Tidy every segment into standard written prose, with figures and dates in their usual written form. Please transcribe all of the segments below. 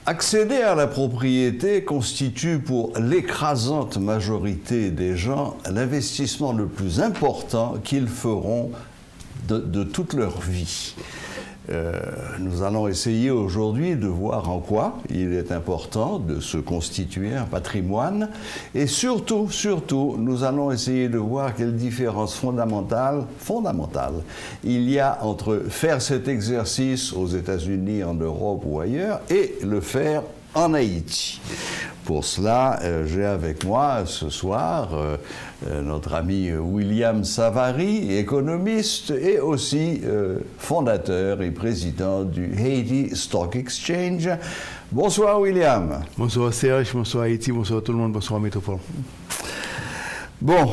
Accéder à la propriété constitue pour l'écrasante majorité des gens l'investissement le plus important qu'ils feront de toute leur vie. Nous allons essayer aujourd'hui de voir en quoi il est important de se constituer un patrimoine et surtout, nous allons essayer de voir quelle différence fondamentale il y a entre faire cet exercice aux États-Unis, en Europe ou ailleurs et le faire en Haïti. Pour cela, j'ai avec moi ce soir notre ami William Savary, économiste et aussi fondateur et président du Haiti Stock Exchange. Bonsoir William. Bonsoir Serge, bonsoir Haïti, bonsoir tout le monde, bonsoir Métropole. Bon,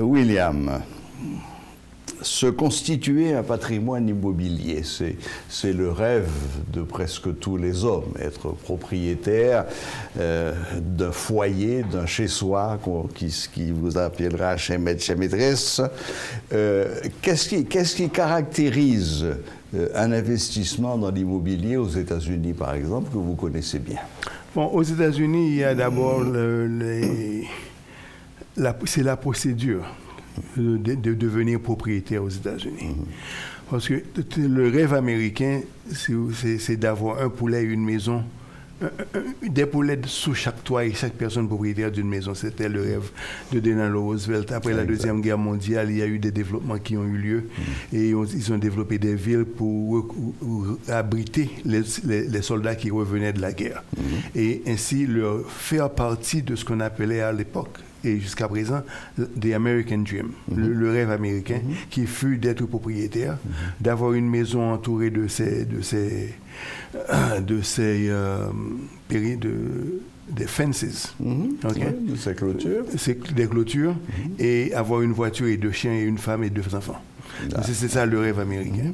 William, se constituer un patrimoine immobilier, c'est le rêve de presque tous les hommes, être propriétaire d'un foyer, d'un chez-soi, qui vous appellera chez maître, chez maîtresse. Qu'est-ce qui caractérise un investissement dans l'immobilier aux États-Unis, par exemple, que vous connaissez bien? Bon, aux États-Unis, il y a d'abord c'est la procédure de devenir propriétaire aux États-Unis. Parce que le rêve américain, c'est d'avoir un poulet, une maison, des poulets sous chaque toit et chaque personne propriétaire d'une maison. C'était le rêve de Delano Roosevelt. Après la Deuxième Guerre mondiale, il y a eu des développements qui ont eu lieu et ils ont développé des villes pour abriter les soldats qui revenaient de la guerre. Et ainsi leur faire partie de ce qu'on appelait à l'époque et jusqu'à présent, the American Dream, le rêve américain, qui fut d'être propriétaire, d'avoir une maison entourée de des fences, de ces clôtures. Des clôtures, et avoir une voiture et deux chiens et une femme et deux enfants. C'est ça le rêve américain.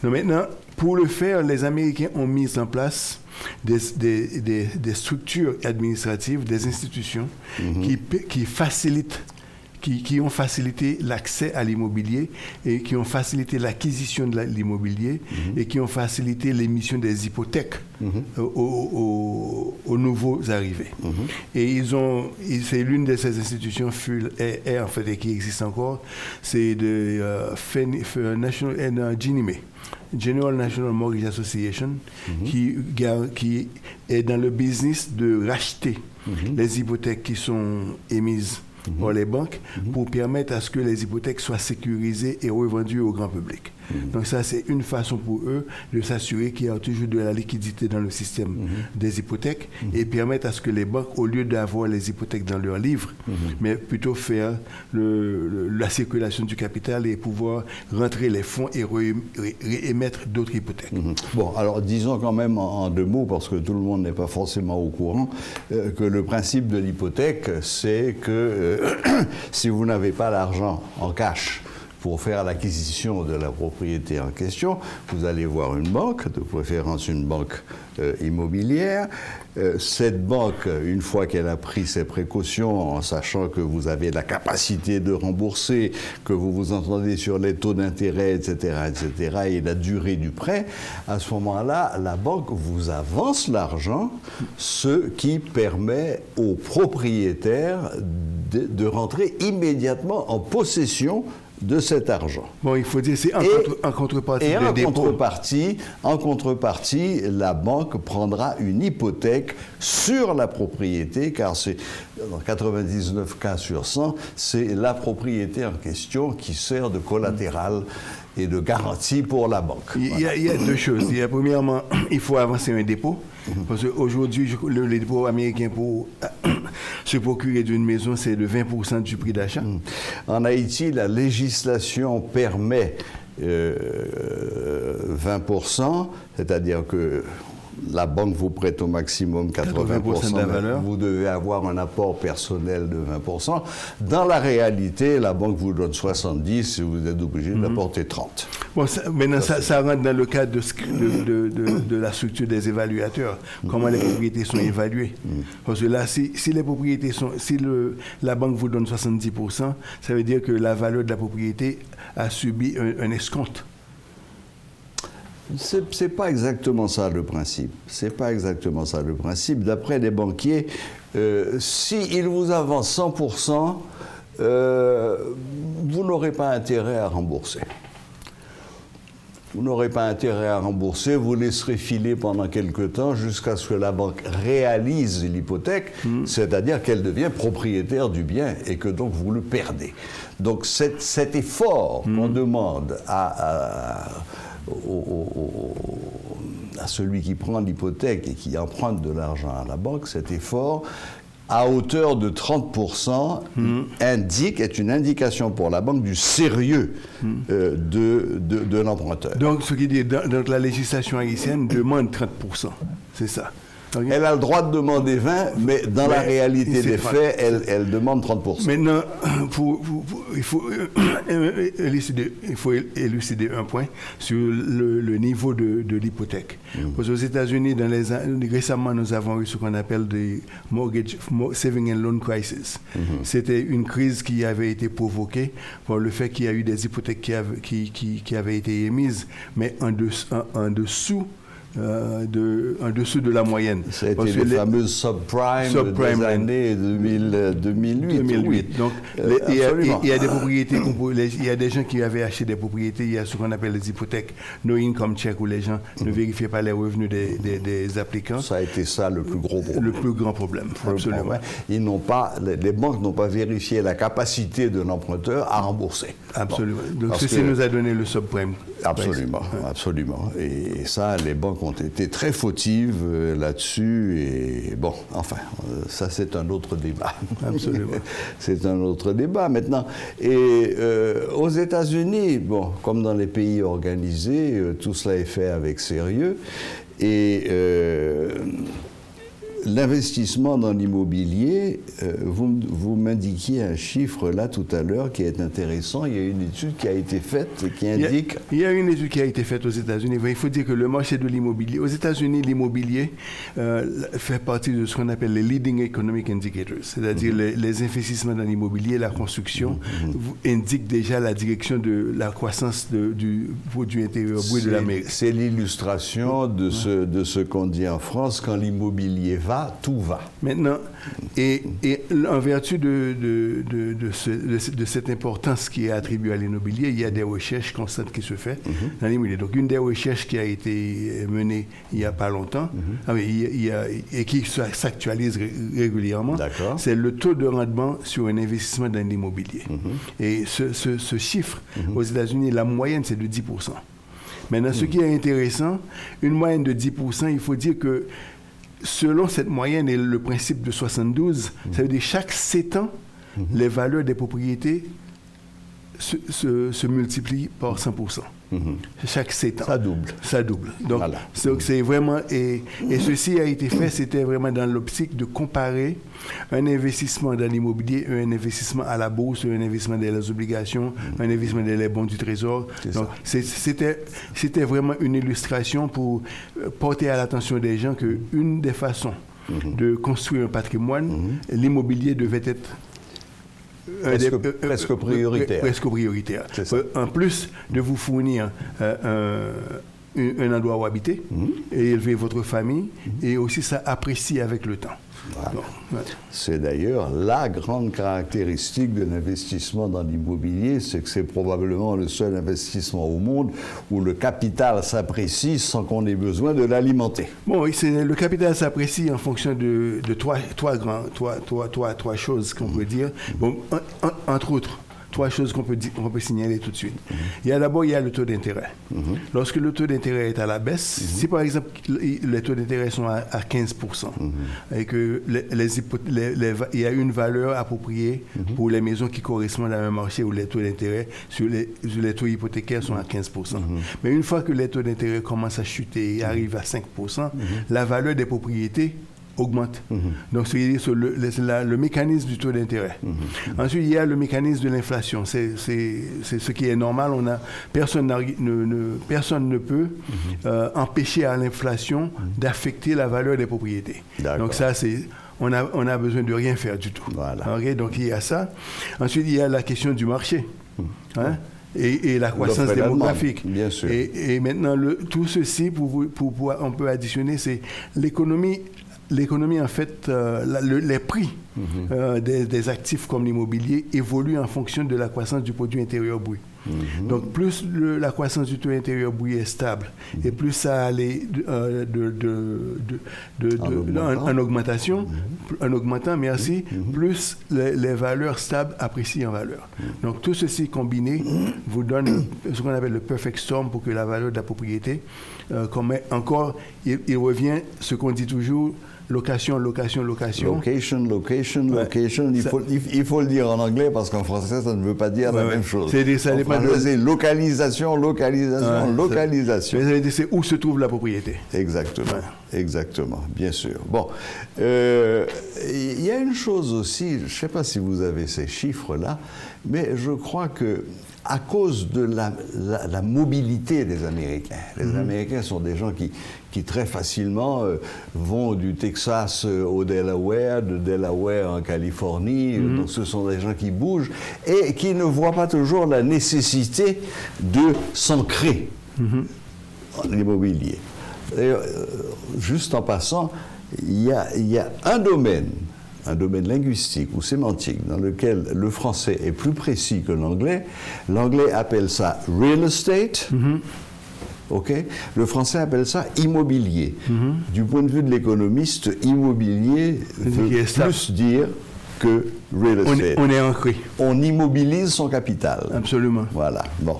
Donc maintenant, pour le faire, les Américains ont mis en place des structures administratives, des institutions qui facilitent, qui ont facilité l'accès à l'immobilier et qui ont facilité l'acquisition de l'immobilier et qui ont facilité l'émission des hypothèques aux nouveaux arrivés. Et c'est l'une de ces institutions en fait, et qui existe encore, c'est de General National Mortgage Association, qui est dans le business de racheter les hypothèques qui sont émises par les banques pour permettre à ce que les hypothèques soient sécurisées et revendues au grand public. Donc ça, c'est une façon pour eux de s'assurer qu'il y a toujours de la liquidité dans le système des hypothèques et permettre à ce que les banques, au lieu d'avoir les hypothèques dans leurs livres, mais plutôt faire la circulation du capital et pouvoir rentrer les fonds et réémettre d'autres hypothèques. Bon, alors disons quand même en deux mots, parce que tout le monde n'est pas forcément au courant, que le principe de l'hypothèque, c'est que si vous n'avez pas l'argent en cash pour faire l'acquisition de la propriété en question, vous allez voir une banque, de préférence une banque immobilière. Cette banque, une fois qu'elle a pris ses précautions, en sachant que vous avez la capacité de rembourser, que vous vous entendez sur les taux d'intérêt, etc., et la durée du prêt, à ce moment-là, la banque vous avance l'argent, ce qui permet aux propriétaires de rentrer immédiatement en possession de cet argent. Bon, il faut dire, c'est en contrepartie des dépôts. En contrepartie, la banque prendra une hypothèque sur la propriété, car c'est, dans 99 cas sur 100, c'est la propriété en question qui sert de collatéral et de garantie pour la banque. Il y a deux choses. Premièrement, il faut avancer un dépôt. Parce qu'aujourd'hui, le dépôt américain pour se procurer d'une maison, c'est de 20% du prix d'achat. En Haïti, la législation permet 20%, c'est-à-dire que la banque vous prête au maximum 80% de la valeur. Vous devez avoir un apport personnel de 20%. Dans la réalité, la banque vous donne 70% et vous êtes obligé d'apporter 30%. Bon, maintenant, ça rentre dans le cadre de la structure des évaluateurs. Comment les propriétés sont évaluées. Parce que là, si les propriétés la banque vous donne 70%, ça veut dire que la valeur de la propriété a subi un escompte. C'est pas exactement ça le principe. C'est pas exactement ça le principe. D'après les banquiers, s'ils vous avancent 100%, vous n'aurez pas intérêt à rembourser. Vous n'aurez pas intérêt à rembourser, vous laisserez filer pendant quelque temps jusqu'à ce que la banque réalise l'hypothèque, c'est-à-dire qu'elle devient propriétaire du bien et que donc vous le perdez. Donc cet effort qu'on demande à celui qui prend l'hypothèque et qui emprunte de l'argent à la banque, cet effort, à hauteur de 30%, est une indication pour la banque du sérieux de l'emprunteur. Donc, ce qui dit, donc la législation haïtienne demande 30%, c'est ça. Okay. Elle a le droit de demander 20, mais dans la réalité des faits, elle demande 30%. Maintenant, il faut élucider un point sur le niveau de l'hypothèque. Parce qu'aux États-Unis, récemment, nous avons eu ce qu'on appelle des mortgage saving and loan crisis. C'était une crise qui avait été provoquée par le fait qu'il y a eu des hypothèques qui avaient été émises, mais en dessous de la moyenne. C'était les fameuses subprimes des années 2008. Donc, il y a des propriétés, il y a des gens qui avaient acheté des propriétés, il y a ce qu'on appelle les hypothèques no income check où les gens ne vérifiaient pas les revenus des applicants. Ça a été ça le plus gros problème. Le plus grand problème, absolument. Les banques n'ont pas vérifié la capacité de l'emprunteur à rembourser. Absolument. Bon, donc ceci nous a donné le subprime. Absolument, absolument. Et ça, les banques ont été très fautives là-dessus. Et bon, enfin, ça c'est un autre débat. Absolument. C'est un autre débat maintenant. Et aux États-Unis, bon, comme dans les pays organisés, tout cela est fait avec sérieux. Et l'investissement dans l'immobilier, vous m'indiquiez un chiffre là tout à l'heure qui est intéressant. Il y a une étude qui a été faite qui indique... Il y a une étude qui a été faite aux États-Unis. Il faut dire que le marché de l'immobilier, aux États-Unis, l'immobilier fait partie de ce qu'on appelle les leading economic indicators, c'est-à-dire les investissements dans l'immobilier, la construction, indiquent déjà la direction de la croissance du produit intérieur brut de l'Amérique. C'est l'illustration de ce qu'on dit en France, quand l'immobilier va, tout va. Maintenant, et en vertu de cette importance qui est attribuée à l'immobilier, il y a des recherches constantes qui se font dans l'immobilier. Donc, une des recherches qui a été menée il n'y a pas longtemps, et qui s'actualise régulièrement, c'est le taux de rendement sur un investissement dans l'immobilier. Et ce chiffre, aux États-Unis, la moyenne, c'est de 10%. Maintenant, ce qui est intéressant, une moyenne de 10%, il faut dire que selon cette moyenne et le principe de 72, ça veut dire chaque 7 ans, les valeurs des propriétés se multiplient par 100%. Chaque 7 ans. Ça double. Ça double. Donc, voilà. C'est vraiment... Et ceci a été fait, c'était vraiment dans l'optique de comparer un investissement dans l'immobilier, un investissement à la bourse, un investissement dans les obligations, un investissement dans les bons du trésor. Donc, c'était vraiment une illustration pour porter à l'attention des gens qu'une des façons de construire un patrimoine, l'immobilier devait être presque prioritaire. Presque prioritaire. En plus de vous fournir un endroit où habiter et élever votre famille, et aussi ça apprécie avec le temps. Voilà. Donc, c'est d'ailleurs la grande caractéristique de l'investissement dans l'immobilier, c'est que c'est probablement le seul investissement au monde où le capital s'apprécie sans qu'on ait besoin de l'alimenter. Bon, oui, le capital s'apprécie en fonction de trois choses qu'on peut dire. Bon, entre autres, 3 choses qu'on peut signaler tout de suite. Il y a d'abord le taux d'intérêt. Lorsque le taux d'intérêt est à la baisse, si par exemple les taux d'intérêt sont à 15% et que il y a une valeur appropriée pour les maisons qui correspondent à un marché où les taux d'intérêt sur les taux hypothécaires sont à 15%. Mais une fois que les taux d'intérêt commencent à chuter et arrivent à 5%, la valeur des propriétés augmente. Donc, c'est le mécanisme du taux d'intérêt. Ensuite, il y a le mécanisme de l'inflation. C'est ce qui est normal. Personne ne peut empêcher à l'inflation d'affecter la valeur des propriétés. Donc, ça, on a besoin de rien faire du tout. Voilà. Okay? Donc, il y a ça. Ensuite, il y a la question du marché. et la croissance L'offre et la demande, démographique. bien sûr. Et maintenant, tout ceci, on peut additionner, c'est l'économie. L'économie, en fait, les prix des actifs comme l'immobilier évoluent en fonction de la croissance du produit intérieur brut. Donc, plus la croissance du produit intérieur brut est stable et plus ça allait en augmentation, en augmentant, merci, plus les valeurs stables apprécient en valeur. Donc, tout ceci combiné vous donne ce qu'on appelle le perfect storm pour que la valeur de la propriété, encore, il revient ce qu'on dit toujours, location. Location. Il faut le dire en anglais parce qu'en français, ça ne veut pas dire la même chose. En français, c'est localisation. C'est où se trouve la propriété. Exactement, bien sûr. Bon, il y a une chose aussi, je ne sais pas si vous avez ces chiffres-là, mais je crois que à cause de la mobilité des Américains. Les Américains sont des gens qui très facilement vont du Texas au Delaware, de Delaware en Californie. Donc ce sont des gens qui bougent et qui ne voient pas toujours la nécessité de s'ancrer en immobilier. Juste en passant, il y a un domaine linguistique ou sémantique dans lequel le français est plus précis que l'anglais. L'anglais appelle ça real estate. Okay. Le français appelle ça immobilier. Du point de vue de l'économiste, immobilier veut plus dire que real estate. On est ancré. On immobilise son capital. Absolument. Voilà. Bon.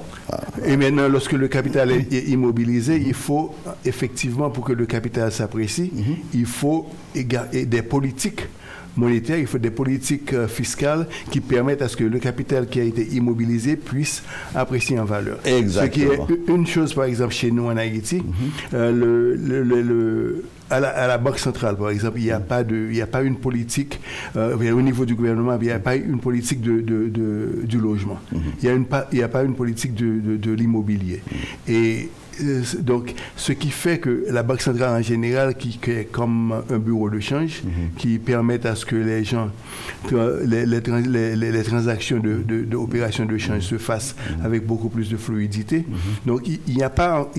Et maintenant, lorsque le capital est immobilisé, il faut effectivement, pour que le capital s'apprécie, il faut des politiques monétaires, il faut des politiques fiscales qui permettent à ce que le capital qui a été immobilisé puisse apprécier en valeur. Exactement. Ce qui est une chose, par exemple, chez nous en Haïti, à la Banque centrale, par exemple, il n'y a pas une politique, au niveau du gouvernement, il n'y a pas une politique du logement. Il n'y a pas une politique de l'immobilier. Et donc, ce qui fait que la Banque centrale en général, qui est comme un bureau de change, qui permet à ce que les gens, les transactions d'opérations de change se fassent avec beaucoup plus de fluidité. Donc, il n'y a pas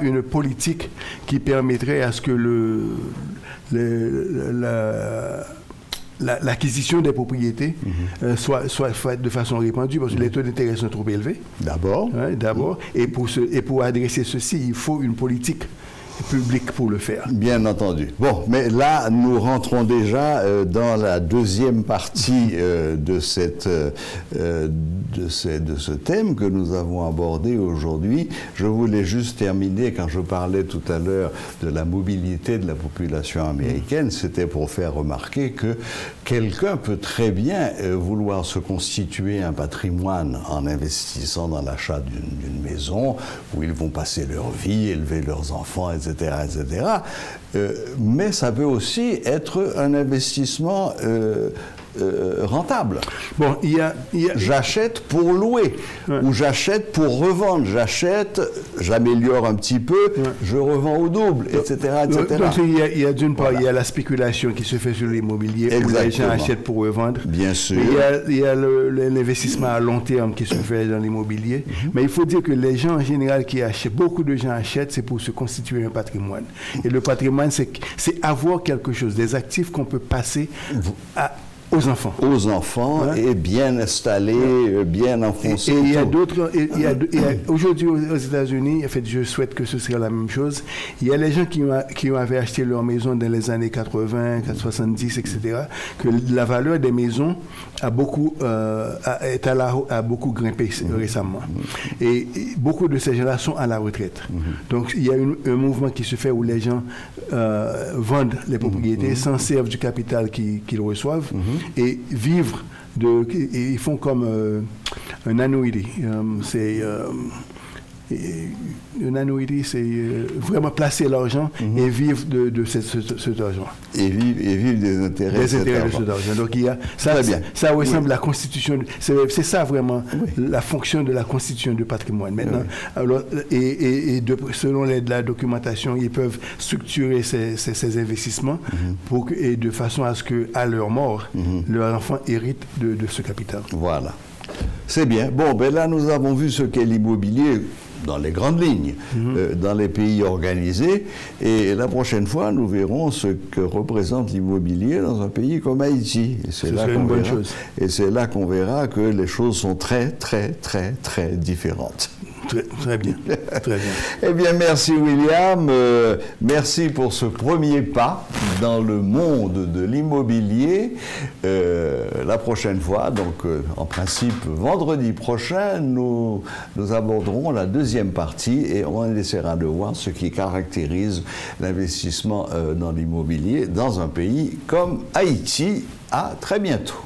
une politique qui permettrait à ce que l'acquisition des propriétés soit faite de façon répandue parce que les taux d'intérêt sont trop élevés. D'abord. Et pour adresser ceci, il faut une politique public pour le faire. Bien entendu. Bon, mais là, nous rentrons déjà dans la deuxième partie de ce thème que nous avons abordé aujourd'hui. Je voulais juste terminer, quand je parlais tout à l'heure de la mobilité de la population américaine, c'était pour faire remarquer que quelqu'un peut très bien vouloir se constituer un patrimoine en investissant dans l'achat d'une maison où ils vont passer leur vie, élever leurs enfants, etc., etc. Mais ça peut aussi être un investissement rentable. Bon, j'achète pour louer, ou j'achète pour revendre. J'améliore un petit peu, je revends au double, etc., etc. Donc il y a d'une part, il y a la spéculation qui se fait sur l'immobilier, où les gens achètent pour revendre. Bien sûr. Il y a l'investissement à long terme qui se fait dans l'immobilier. Mais il faut dire que les gens en général qui achètent, beaucoup de gens achètent, c'est pour se constituer un patrimoine. Et le patrimoine, c'est avoir quelque chose, des actifs qu'on peut passer aux enfants. Aux enfants, et bien installés, bien enfoncés. Et il y a d'autres. Aujourd'hui aux États-Unis, en fait, je souhaite que ce soit la même chose. Il y a les gens qui avaient acheté leur maison dans les années 80, 70, etc., que la valeur des maisons a beaucoup grimpé récemment. Et beaucoup de ces gens-là sont à la retraite. Donc, il y a un mouvement qui se fait où les gens vendent les propriétés, s'en servent du capital qu'ils reçoivent, et vivre ils font comme un annuity. Une annuity, c'est vraiment placer l'argent et vivre de cet argent. Et vivre des intérêts de cet argent. Donc, ça ressemble à la constitution. C'est ça vraiment la fonction de la constitution du patrimoine. Maintenant, alors, selon la documentation, ils peuvent structurer ces investissements de façon à ce qu'à leur mort, leurs enfants héritent de ce capital. Voilà. C'est bien. Bon, ben là, nous avons vu ce qu'est l'immobilier dans les grandes lignes, dans les pays organisés. Et la prochaine fois, nous verrons ce que représente l'immobilier dans un pays comme Haïti. Et c'est là qu'on verra, et c'est là qu'on verra que les choses sont très, très, très, très différentes. Très bien, très bien. Eh bien, merci William. Merci pour ce premier pas dans le monde de l'immobilier. La prochaine fois, donc en principe vendredi prochain, nous aborderons la deuxième partie et on essaiera de voir ce qui caractérise l'investissement dans l'immobilier dans un pays comme Haïti. À très bientôt.